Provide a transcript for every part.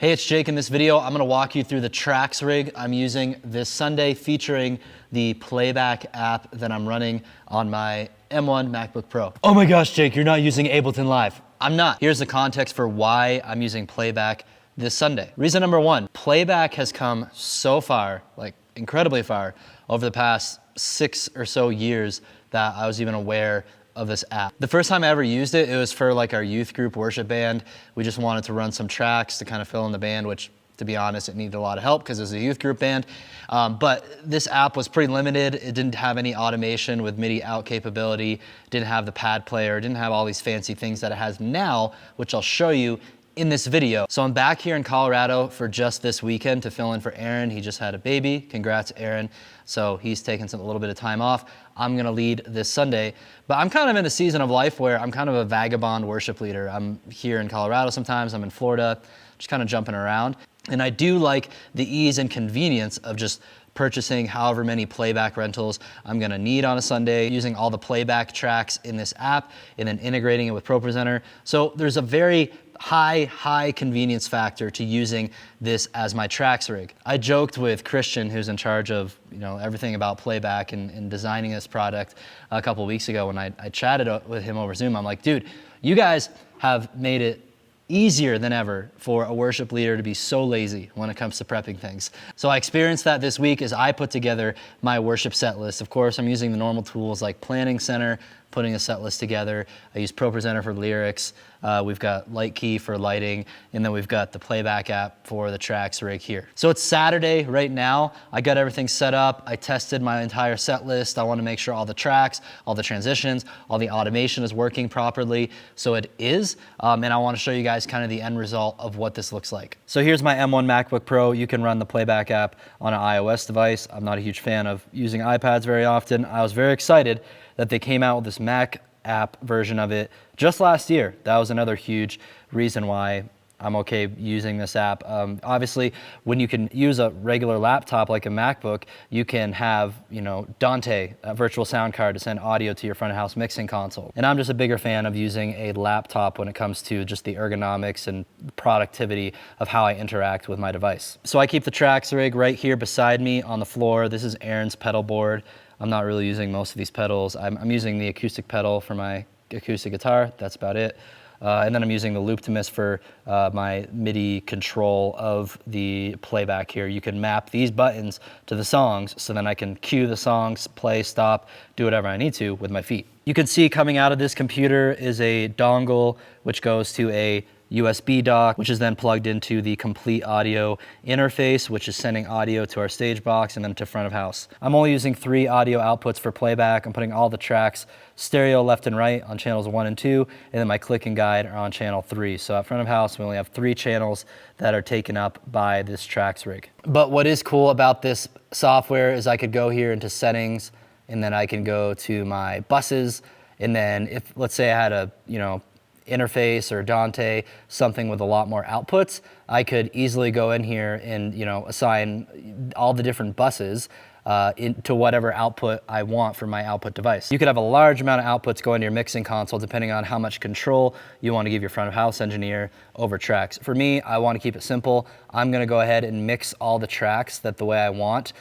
Hey, it's Jake. In this video, I'm gonna walk you through the tracks rig I'm using this Sunday featuring the Playback app that I'm running on my M1 MacBook Pro. Oh my gosh, Jake, you're not using Ableton Live. I'm not. Here's the context for why I'm using Playback this Sunday. Reason number one, Playback has come so far, like incredibly far, over the past 6 or so years that I was even aware of this app. The first time I ever used it, it was for like our youth group worship band. We just wanted to run some tracks to kind of fill in the band, which to be honest, it needed a lot of help because it was a youth group band. But this app was pretty limited. It didn't have any automation with MIDI out capability, didn't have the pad player, didn't have all these fancy things that it has now, which I'll show you in this video. So I'm back here in Colorado for just this weekend to fill in for Aaron. He just had a baby. Congrats, Aaron. So he's taking a little bit of time off. I'm gonna lead this Sunday, but I'm kind of in a season of life where I'm kind of a vagabond worship leader. I'm here in Colorado sometimes, I'm in Florida, just kind of jumping around. And I do like the ease and convenience of just purchasing however many playback rentals I'm gonna need on a Sunday, using all the playback tracks in this app, and then integrating it with ProPresenter. So there's a very high convenience factor to using this as my tracks rig. I joked with Christian, who's in charge of everything about playback and designing this product a couple weeks ago when I chatted with him over Zoom. I'm like, dude, you guys have made it easier than ever for a worship leader to be so lazy when it comes to prepping things. So I experienced that this week as I put together my worship set list. Of course, I'm using the normal tools like Planning Center, putting a set list together. I use ProPresenter for lyrics. We've got Light Key for lighting, and then we've got the Playback app for the tracks rig here. So it's Saturday right now. I got everything set up. I tested my entire set list. I want to make sure all the tracks, all the transitions, all the automation is working properly. So it is, and I want to show you guys kind of the end result of what this looks like. So here's my M1 MacBook Pro. You can run the Playback app on an iOS device. I'm not a huge fan of using iPads very often. I was very excited that they came out with this Mac app version of it just last year. That was another huge reason why I'm okay using this app. Obviously, when you can use a regular laptop like a MacBook, you can have, Dante, a virtual sound card to send audio to your front of house mixing console. And I'm just a bigger fan of using a laptop when it comes to just the ergonomics and productivity of how I interact with my device. So I keep the tracks rig right here beside me on the floor. This is Aaron's pedal board. I'm not really using most of these pedals. I'm using the acoustic pedal for my acoustic guitar. That's about it. And then I'm using the Looptimus for my MIDI control of the playback here. You can map these buttons to the songs, so then I can cue the songs, play, stop, do whatever I need to with my feet. You can see coming out of this computer is a dongle, which goes to a USB dock, which is then plugged into the complete audio interface, which is sending audio to our stage box and then to front of house. I'm only using 3 audio outputs for playback. I'm putting all the tracks stereo left and right on channels 1 and 2, and then my click and guide are on channel 3. So at front of house, we only have 3 channels that are taken up by this tracks rig. But what is cool about this software is I could go here into settings, and then I can go to my buses, and then if, let's say I had a, interface or Dante, something with a lot more outputs, I could easily go in here and assign all the different buses to whatever output I want for my output device. You could have a large amount of outputs go into your mixing console depending on how much control you want to give your front of house engineer over tracks. For me, I want to keep it simple. I'm going to go ahead and mix all the tracks the way I want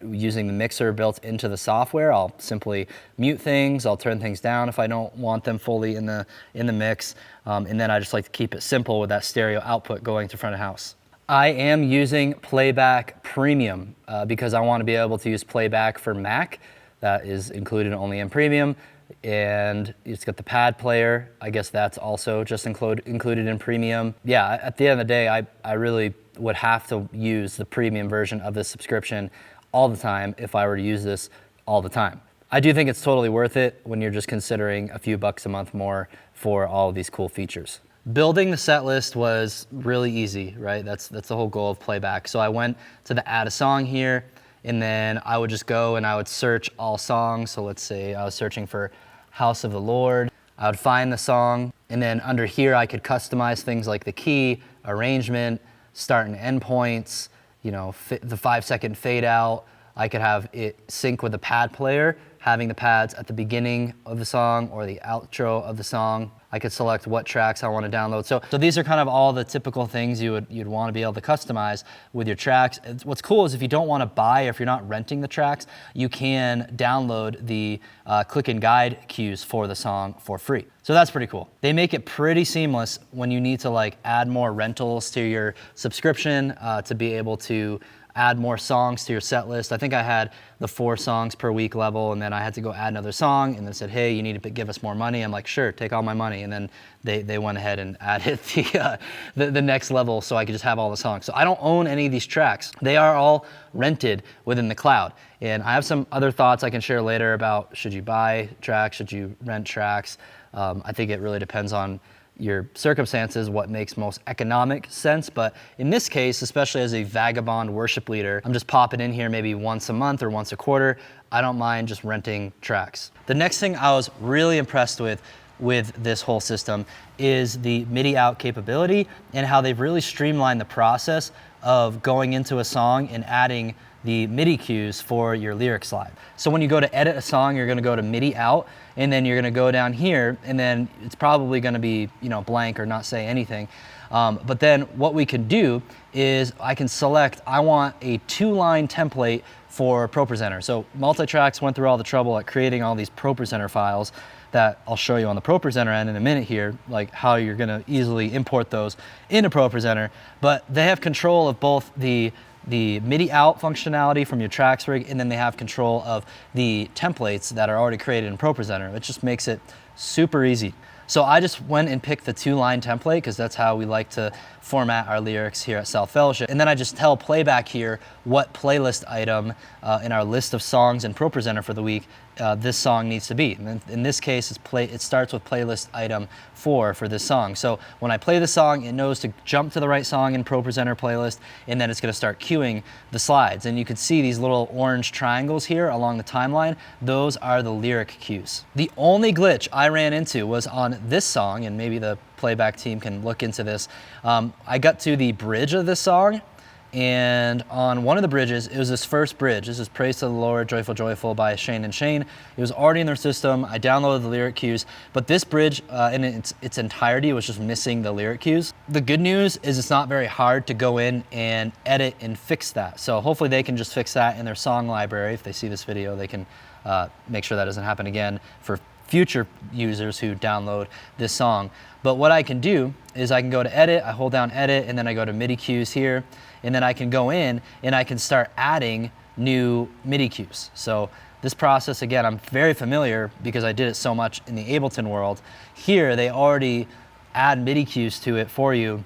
using the mixer built into the software. I'll simply mute things. I'll turn things down if I don't want them fully in the mix. And then I just like to keep it simple with that stereo output going to front of house. I am using Playback Premium because I want to be able to use Playback for Mac. That is included only in Premium. And it's got the pad player. I guess that's also just included in Premium. Yeah, at the end of the day, I really would have to use the Premium version of this subscription all the time if I were to use this all the time. I do think it's totally worth it when you're just considering a few bucks a month more for all of these cool features. Building the set list was really easy, right? That's the whole goal of Playback. So I went to the add a song here, and then I would just go and I would search all songs. So let's say I was searching for House of the Lord. I would find the song, and then under here I could customize things like the key, arrangement, start and end points, the 5-second fade out, I could have it sync with the pad player, having the pads at the beginning of the song or the outro of the song. I could select what tracks I want to download. So these are kind of all the typical things you'd want to be able to customize with your tracks. What's cool is if you don't want to buy, if you're not renting the tracks, you can download the click and guide cues for the song for free. So that's pretty cool. They make it pretty seamless when you need to like add more rentals to your subscription to be able to add more songs to your set list. I think I had the 4 songs per week level, and then I had to go add another song, and then said, hey, you need to give us more money. I'm like, sure, take all my money. And then they went ahead and added the next level so I could just have all the songs. So I don't own any of these tracks. They are all rented within the cloud. And I have some other thoughts I can share later about should you buy tracks, should you rent tracks. I think it really depends on your circumstances, what makes most economic sense. But in this case, especially as a vagabond worship leader, I'm just popping in here maybe once a month or once a quarter. I don't mind just renting tracks. The next thing I was really impressed with this whole system is the MIDI out capability and how they've really streamlined the process of going into a song and adding the MIDI cues for your lyric slide. So when you go to edit a song, you're gonna go to MIDI out, and then you're gonna go down here, and then it's probably gonna be, you know, blank or not say anything. But then what we can do is I can select, I want a 2-line template for ProPresenter. So Multitracks went through all the trouble at creating all these ProPresenter files that I'll show you on the ProPresenter end in a minute here, like how you're gonna easily import those into ProPresenter. But they have control of both the MIDI out functionality from your tracks rig, and then they have control of the templates that are already created in ProPresenter. It just makes it super easy. So I just went and picked the 2-line template because that's how we like to format our lyrics here at South Fellowship. And then I just tell Playback here what playlist item in our list of songs in ProPresenter for the week this song needs to be. And in this case, it starts with playlist item 4 for this song. So when I play the song, it knows to jump to the right song in ProPresenter playlist, and then it's gonna start queuing the slides. And you can see these little orange triangles here along the timeline. Those are the lyric cues. The only glitch I ran into was on this song, and maybe the Playback team can look into this. I got to the bridge of this song, and on one of the bridges, it was this first bridge. This is Praise to the Lord, Joyful, Joyful by Shane and Shane. It was already in their system. I downloaded the lyric cues, but this bridge in its entirety was just missing the lyric cues. The good news is it's not very hard to go in and edit and fix that. So hopefully they can just fix that in their song library. If they see this video, they can make sure that doesn't happen again for future users who download this song. But what I can do is I can go to edit, I hold down edit, and then I go to MIDI cues here, and then I can go in and I can start adding new MIDI cues. So this process, again, I'm very familiar because I did it so much in the Ableton world. Here, they already add MIDI cues to it for you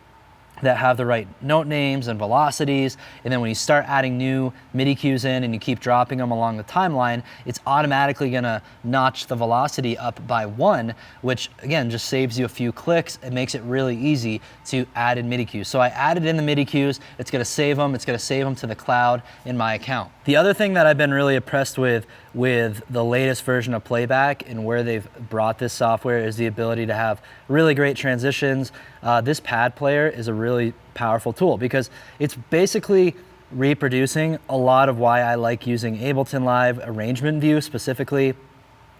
that have the right note names and velocities, and then when you start adding new MIDI cues in and you keep dropping them along the timeline, it's automatically gonna notch the velocity up by 1, which again just saves you a few clicks. It makes it really easy to add in MIDI cues. So I added in the MIDI cues, it's gonna save them to the cloud in my account. The other thing that I've been really impressed with the latest version of Playback and where they've brought this software is the ability to have really great transitions. This pad player is a really powerful tool because it's basically reproducing a lot of why I like using Ableton Live arrangement view, specifically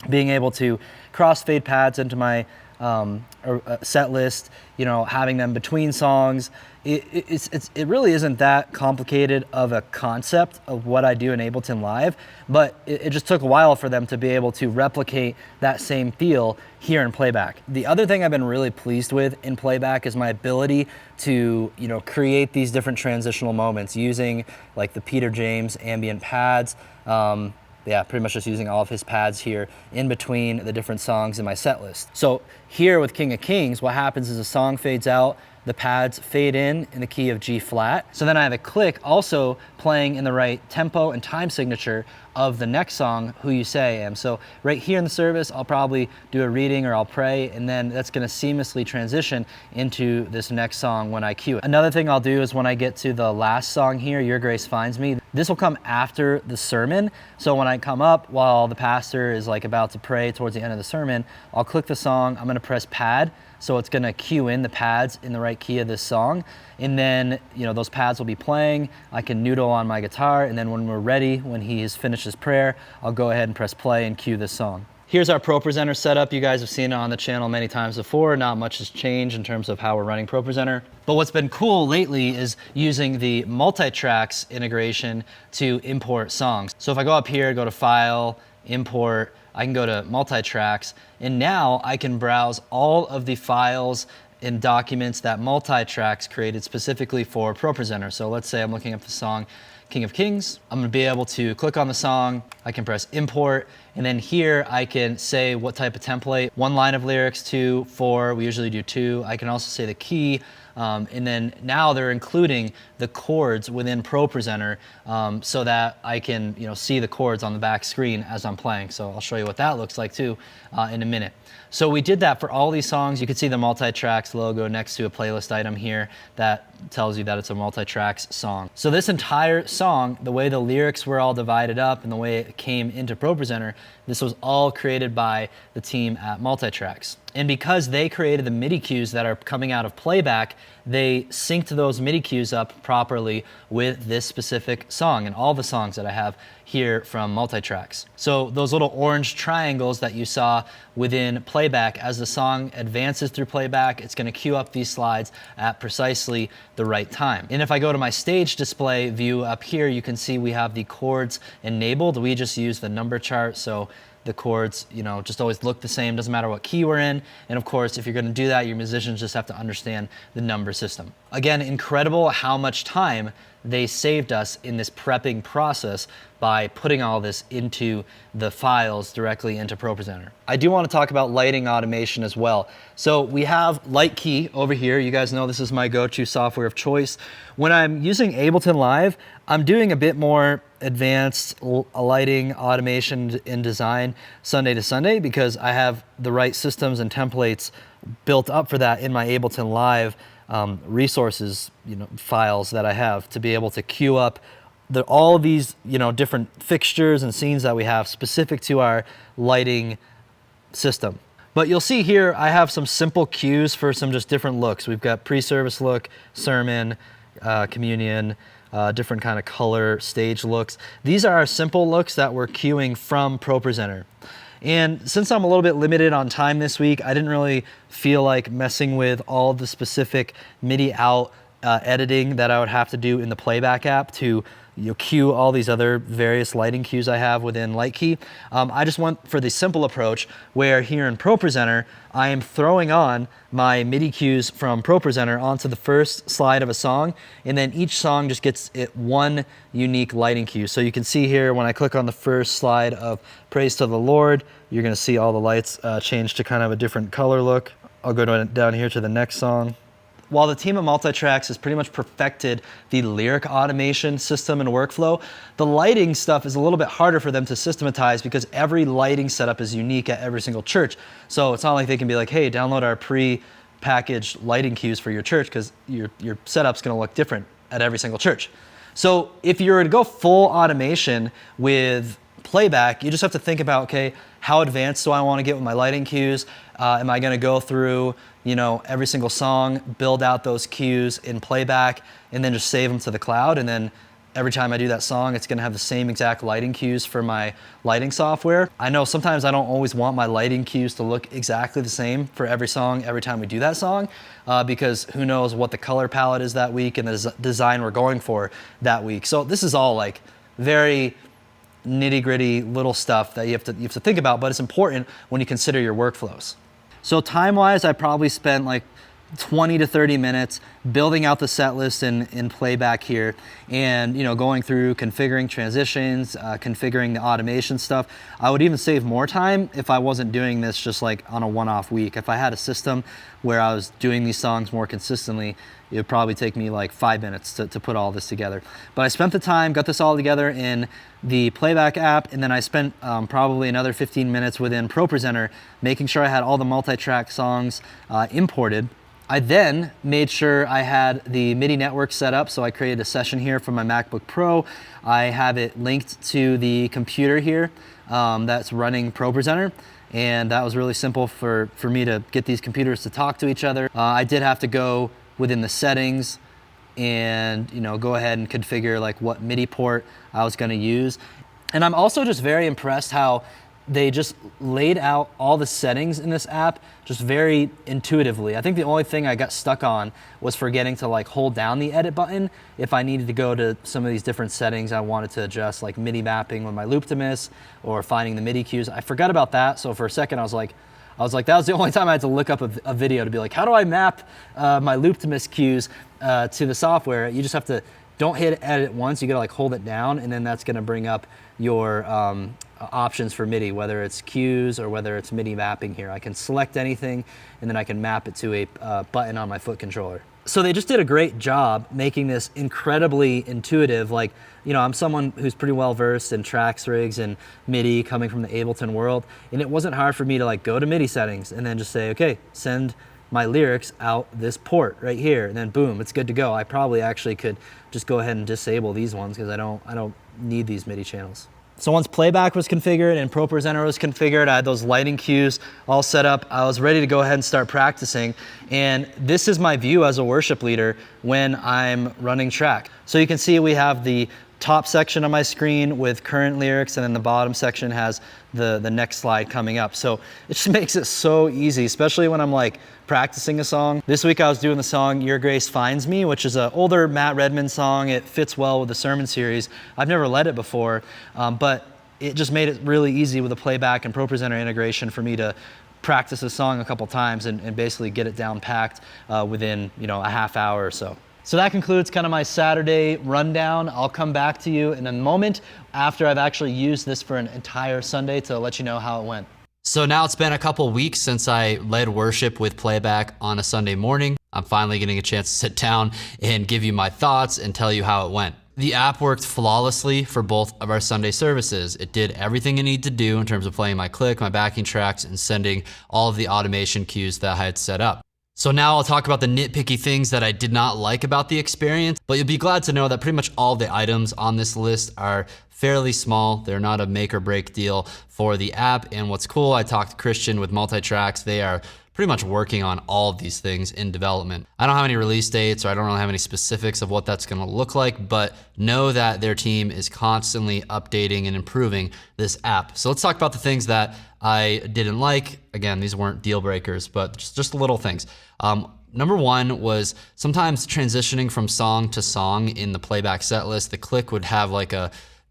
being able to crossfade pads into my set list, you know, having them between songs. It really isn't that complicated of a concept of what I do in Ableton Live, but it just took a while for them to be able to replicate that same feel here in Playback. The other thing I've been really pleased with in Playback is my ability to, you know, create these different transitional moments using like the Peter James ambient pads. Yeah, pretty much just using all of his pads here in between the different songs in my set list. So here with King of Kings, what happens is a song fades out, the pads fade in the key of G flat. So then I have a click also playing in the right tempo and time signature of the next song, Who You Say I Am. So right here in the service, I'll probably do a reading or I'll pray, and then that's gonna seamlessly transition into this next song when I cue it. Another thing I'll do is when I get to the last song here, Your Grace Finds Me, This will come after the sermon. So when I come up while the pastor is like about to pray towards the end of the sermon, I'll click the song, I'm gonna press pad. So it's gonna cue in the pads in the right key of this song. And then, those pads will be playing. I can noodle on my guitar. And then when we're ready, when he has finished his prayer, I'll go ahead and press play and cue this song. Here's our ProPresenter setup. You guys have seen it on the channel many times before. Not much has changed in terms of how we're running ProPresenter. But what's been cool lately is using the multi-tracks integration to import songs. So if I go up here, go to File, Import, I can go to multi-tracks, and now I can browse all of the files and documents that multi-tracks created specifically for ProPresenter. So let's say I'm looking up the song King of Kings. I'm gonna be able to click on the song, I can press import, and then here I can say what type of template, 1 line of lyrics, 2, 4, we usually do 2. I can also say the key, and then now they're including the chords within ProPresenter so that I can see the chords on the back screen as I'm playing. So I'll show you what that looks like too in a minute. So we did that for all these songs. You can see the multi-tracks logo next to a playlist item here that tells you that it's a multi-tracks song. So this entire song, the way the lyrics were all divided up and the way it came into ProPresenter, this was all created by the team at Multitracks. And because they created the MIDI cues that are coming out of Playback, they synced those MIDI cues up properly with this specific song and all the songs that I have here from Multitracks. So those little orange triangles that you saw within Playback, as the song advances through Playback, it's gonna queue up these slides at precisely the right time. And if I go to my stage display view up here, you can see we have the chords enabled. We just use the number chart, so the chords, just always look the same, doesn't matter what key we're in. And of course, if you're gonna do that, your musicians just have to understand the number system. Again, incredible how much time they saved us in this prepping process by putting all this into the files directly into ProPresenter. I do want to talk about lighting automation as well. So we have Light Key over here. You guys know this is my go-to software of choice. When I'm using Ableton Live, I'm doing a bit more advanced lighting automation in design Sunday to Sunday because I have the right systems and templates built up for that in my Ableton Live resources, files that I have to be able to queue up all these, different fixtures and scenes that we have specific to our lighting system. But you'll see here, I have some simple cues for some just different looks. We've got pre-service look, sermon, communion, different kind of color stage looks. These are our simple looks that we're queuing from ProPresenter. And since I'm a little bit limited on time this week, I didn't really feel like messing with all the specific MIDI out editing that I would have to do in the Playback app to cue all these other various lighting cues I have within Light Key. I just went for the simple approach where here in ProPresenter, I am throwing on my MIDI cues from ProPresenter onto the first slide of a song, and then each song just gets one unique lighting cue. So you can see here when I click on the first slide of Praise to the Lord, you're gonna see all the lights change to kind of a different color look. I'll go down here to the next song. While the team of Multitracks has pretty much perfected the lyric automation system and workflow, the lighting stuff is a little bit harder for them to systematize because every lighting setup is unique at every single church. So it's not like they can be like, hey, download our pre-packaged lighting cues for your church because your setup's gonna look different at every single church. So if you were to go full automation with Playback, you just have to think about, okay, how advanced do I want to get with my lighting cues? Am I going to go through, every single song, build out those cues in Playback, and then just save them to the cloud? And then every time I do that song, it's going to have the same exact lighting cues for my lighting software. I know sometimes I don't always want my lighting cues to look exactly the same for every song, every time we do that song, because who knows what the color palette is that week and the design we're going for that week. So this is all like very nitty-gritty little stuff that you have to think about, but it's important when you consider your workflows. So time-wise, I probably spent like 20 to 30 minutes building out the set list in Playback here and going through configuring transitions, configuring the automation stuff. I would even save more time if I wasn't doing this just like on a one-off week. If I had a system where I was doing these songs more consistently, it would probably take me like 5 minutes to put all this together. But I spent the time, got this all together in the Playback app, and then I spent probably another 15 minutes within ProPresenter making sure I had all the multi-track songs imported. I then made sure I had the MIDI network set up, so I created a session here from my MacBook Pro. I have it linked to the computer here that's running ProPresenter, and that was really simple for me to get these computers to talk to each other. I did have to go within the settings and go ahead and configure like what MIDI port I was going to use. And I'm also just very impressed how they just laid out all the settings in this app just very intuitively. I think the only thing I got stuck on was forgetting to like hold down the edit button if I needed to go to some of these different settings I wanted to adjust, like MIDI mapping with my loop-to-miss or finding the MIDI cues. I forgot about that, so for a second I was like, that was the only time I had to look up a video to be like, how do I map my loop-to-miss cues to the software? You just have to, don't hit edit once, you gotta like hold it down, and then that's gonna bring up your options for MIDI, whether it's cues or whether it's MIDI mapping here. I can select anything and then I can map it to a button on my foot controller. So they just did a great job making this incredibly intuitive. Like, I'm someone who's pretty well versed in tracks rigs and MIDI coming from the Ableton world, and it wasn't hard for me to like go to MIDI settings and then just say, okay, send my lyrics out this port right here, and then boom, it's good to go. I probably actually could just go ahead and disable these ones because I don't need these MIDI channels. So once playback was configured and ProPresenter was configured, I had those lighting cues all set up. I was ready to go ahead and start practicing. And this is my view as a worship leader when I'm running track. So you can see we have the top section of my screen with current lyrics, and then the bottom section has the next slide coming up. So it just makes it so easy, especially when I'm like practicing a song. This week I was doing the song Your Grace Finds Me, which is an older Matt Redman song. It fits well with the sermon series. I've never led it before, but it just made it really easy with the playback and ProPresenter integration for me to practice a song a couple times and basically get it down packed within a half hour or so. So that concludes kind of my Saturday rundown. I'll come back to you in a moment after I've actually used this for an entire Sunday to let you know how it went. So now it's been a couple weeks since I led worship with playback on a Sunday morning. I'm finally getting a chance to sit down and give you my thoughts and tell you how it went. The app worked flawlessly for both of our Sunday services. It did everything it needed to do in terms of playing my click, my backing tracks, and sending all of the automation cues that I had set up. So now I'll talk about the nitpicky things that I did not like about the experience, but you'll be glad to know that pretty much all the items on this list are fairly small. They're not a make or break deal for the app. And what's cool, I talked to Christian with Multitracks. They are pretty much working on all of these things in development. I don't have any release dates, or I don't really have any specifics of what that's gonna look like, but know that their team is constantly updating and improving this app. So let's talk about the things that I didn't like. Again, these weren't deal breakers, but just little things. Number one was sometimes transitioning from song to song in the playback set list, the click would have like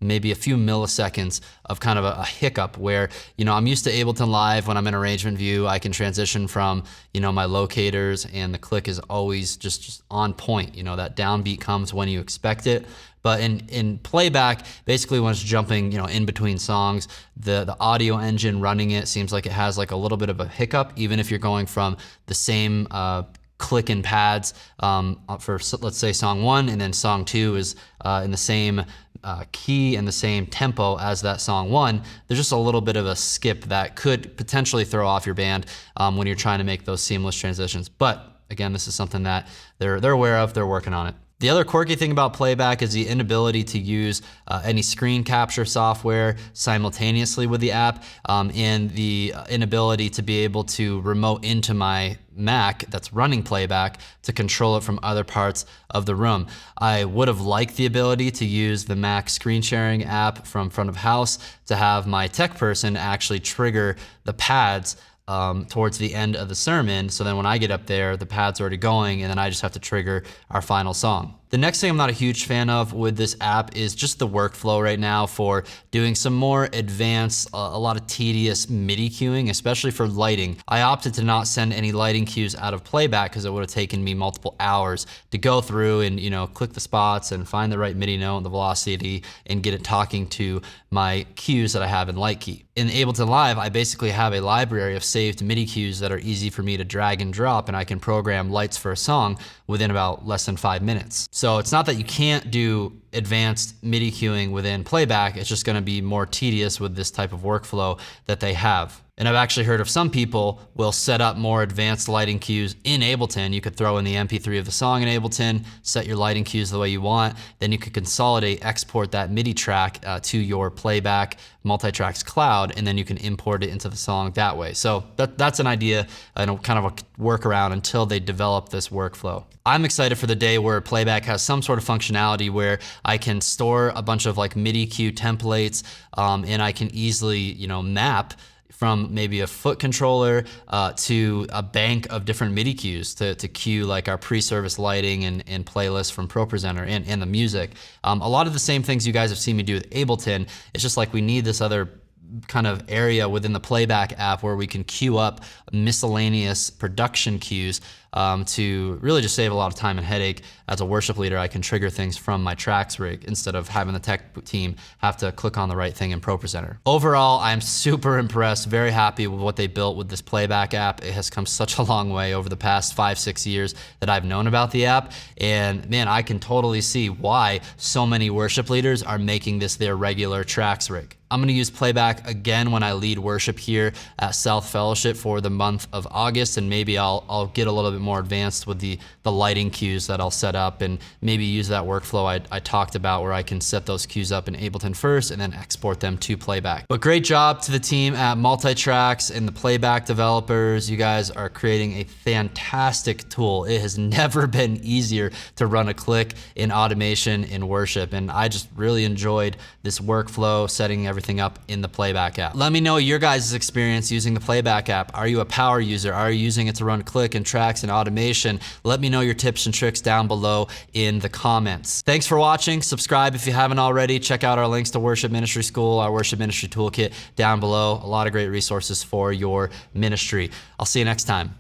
maybe a few milliseconds of kind of a hiccup where, I'm used to Ableton Live. When I'm in arrangement view, I can transition from, my locators, and the click is always just on point. That downbeat comes when you expect it. But in playback, basically when it's jumping, in between songs, the audio engine running it seems like it has like a little bit of a hiccup, even if you're going from the same click and pads for, let's say, song one, and then song two is in the same key and the same tempo as that song one. There's just a little bit of a skip that could potentially throw off your band when you're trying to make those seamless transitions. But again, this is something that they're aware of, they're working on it. The other quirky thing about playback is the inability to use any screen capture software simultaneously with the app, and the inability to be able to remote into my Mac that's running playback to control it from other parts of the room. I would have liked the ability to use the Mac screen sharing app from front of house to have my tech person actually trigger the pads towards the end of the sermon, so then when I get up there, the pad's already going, and then I just have to trigger our final song. The next thing I'm not a huge fan of with this app is just the workflow right now for doing some more advanced, a lot of tedious MIDI cueing, especially for lighting. I opted to not send any lighting cues out of playback because it would have taken me multiple hours to go through and click the spots and find the right MIDI note and the velocity and get it talking to my cues that I have in Light Key. In Ableton Live, I basically have a library of saved MIDI cues that are easy for me to drag and drop, and I can program lights for a song within about less than 5 minutes. So it's not that you can't do advanced MIDI cueing within playback, it's just gonna be more tedious with this type of workflow that they have. And I've actually heard of some people will set up more advanced lighting cues in Ableton. You could throw in the MP3 of the song in Ableton, set your lighting cues the way you want. Then you could consolidate, export that MIDI track to your Playback Multitracks cloud, and then you can import it into the song that way. So that's an idea and kind of a workaround until they develop this workflow. I'm excited for the day where Playback has some sort of functionality where I can store a bunch of like MIDI cue templates, and I can easily, map from maybe a foot controller to a bank of different MIDI cues to cue like our pre-service lighting and playlists from ProPresenter and the music. A lot of the same things you guys have seen me do with Ableton. It's just like we need this other kind of area within the Playback app where we can queue up miscellaneous production cues to really just save a lot of time and headache. As a worship leader, I can trigger things from my tracks rig instead of having the tech team have to click on the right thing in ProPresenter. Overall, I'm super impressed, very happy with what they built with this Playback app. It has come such a long way over the past 5-6 years that I've known about the app. And man, I can totally see why so many worship leaders are making this their regular tracks rig. I'm gonna use Playback again when I lead worship here at South Fellowship for the month of August, and maybe I'll get a little bit more advanced with the lighting cues that I'll set up, and maybe use that workflow I talked about where I can set those cues up in Ableton first and then export them to Playback. But great job to the team at Multitracks and the Playback developers. You guys are creating a fantastic tool. It has never been easier to run a click in automation in worship, and I just really enjoyed this workflow, setting everything up in the Playback app. Let me know your guys' experience using the Playback app. Are you a power user? Are you using it to run click and tracks and automation? Let me know your tips and tricks down below in the comments. Thanks for watching. Subscribe if you haven't already. Check out our links to Worship Ministry School, our Worship Ministry Toolkit down below. A lot of great resources for your ministry. I'll see you next time.